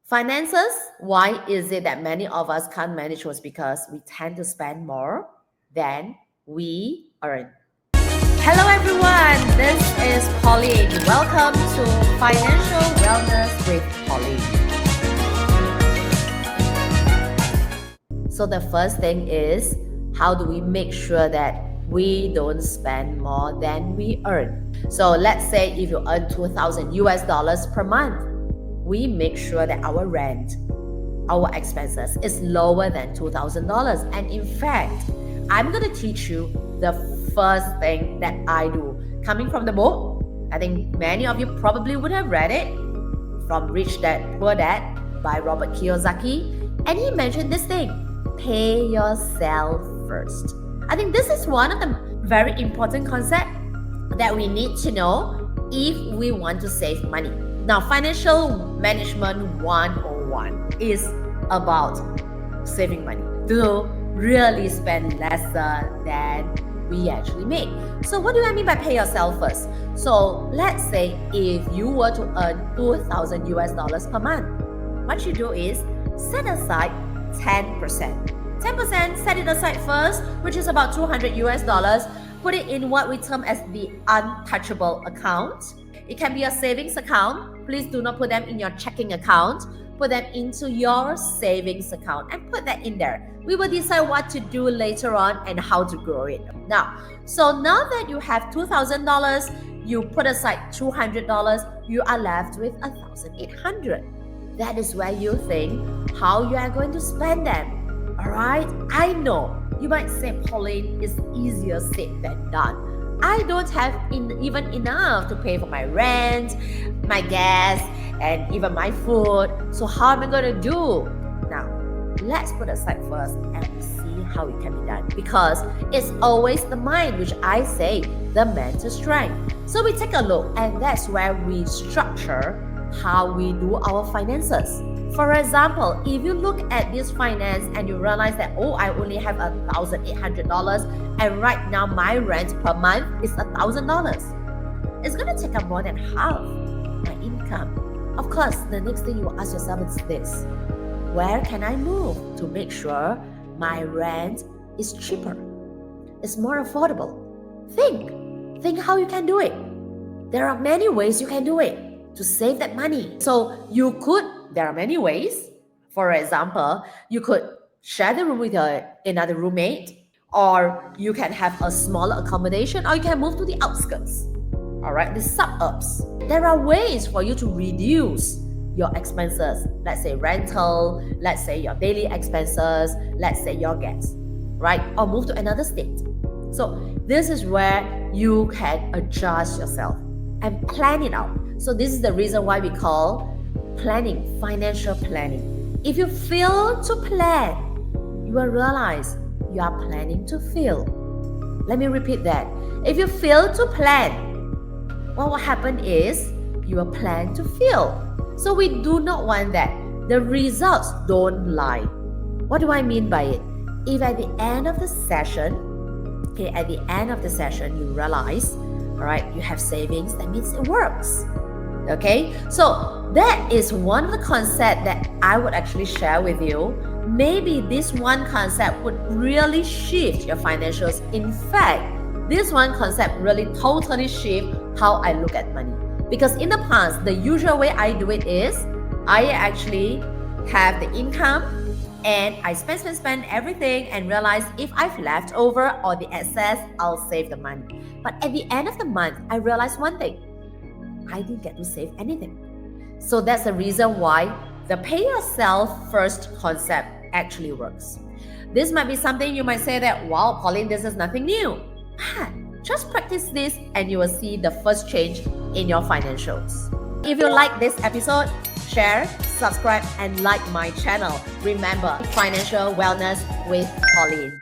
Finances, why is it that many of us can't manage was because we tend to spend more than we earn. Hello everyone, this is Pauline. Welcome to Financial Wellness with Pauline. So the first thing is, how do we make sure that we don't spend more than we earn? So let's say if you earn $2,000 per month, we make sure that our rent, our expenses is lower than $2,000. And in fact, I'm going to teach you the first thing that I do. Coming from the book, I think many of you probably would have read it, from Rich Dad, Poor Dad by Robert Kiyosaki. And he mentioned this thing, pay yourself first. I think this is one of the very important concepts that we need to know if we want to save money. Now, Financial Management 101 is about saving money to really spend lesser than we actually make. So what do I mean by pay yourself first? So let's say if you were to earn $2,000 per month, what you do is set aside 10%. 10%, set it aside first, which is about $200. Put it in what we term as the untouchable account. It can be a savings account. Please do not put them in your checking account. Put them into your savings account and put that in there. We will decide what to do later on and how to grow it. Now that you have $2,000, you put aside $200, you are left with $1,800. That is where you think how you are going to spend them. All right, I know you might say, Pauline, it's easier said than done. I don't have even enough to pay for my rent, my gas, and even my food. So how am I going to do? Now, let's put aside first and see how it can be done. Because it's always the mind, which I say, the mental strength. So we take a look, and that's where we structure how we do our finances. For example, if you look at this finance and you realize that, I only have $1,800 and right now my rent per month is $1,000. It's going to take up more than half my income. Of course, the next thing you will ask yourself is this: where can I move to make sure my rent is cheaper? It's more affordable. Think how you can do it. There are many ways you can do it to save that money. So there are many ways. For example, you could share the room with another roommate, or you can have a smaller accommodation, or you can move to the outskirts, all right, the suburbs. There are ways for you to reduce your expenses. Let's say rental, let's say your daily expenses, let's say your gas, right? Or move to another state. So this is where you can adjust yourself and plan it out. So this is the reason why we call planning, financial planning. If you fail to plan, you will realize you are planning to fail. Let me repeat that. If you fail to plan, what will happen is you will plan to fail. So we do not want that. The results don't lie. What do I mean by it? If at the end of the session, you realize, all right, you have savings, that means it works. Okay, so that is one of the concepts that I would actually share with you. Maybe this one concept would really shift your financials. In fact, this one concept really totally shift how I look at money. Because in the past, the usual way I do it is I actually have the income and I spend everything and realize if I've left over or the excess, I'll save the money. But at the end of the month, I realized one thing: I didn't get to save anything. So that's the reason why the pay yourself first concept actually works. This might be something you might say that, wow, Pauline, this is nothing new. Just practice this and you will see the first change in your financials. If you like this episode, share, subscribe, and like my channel. Remember, Financial Wellness with Pauline.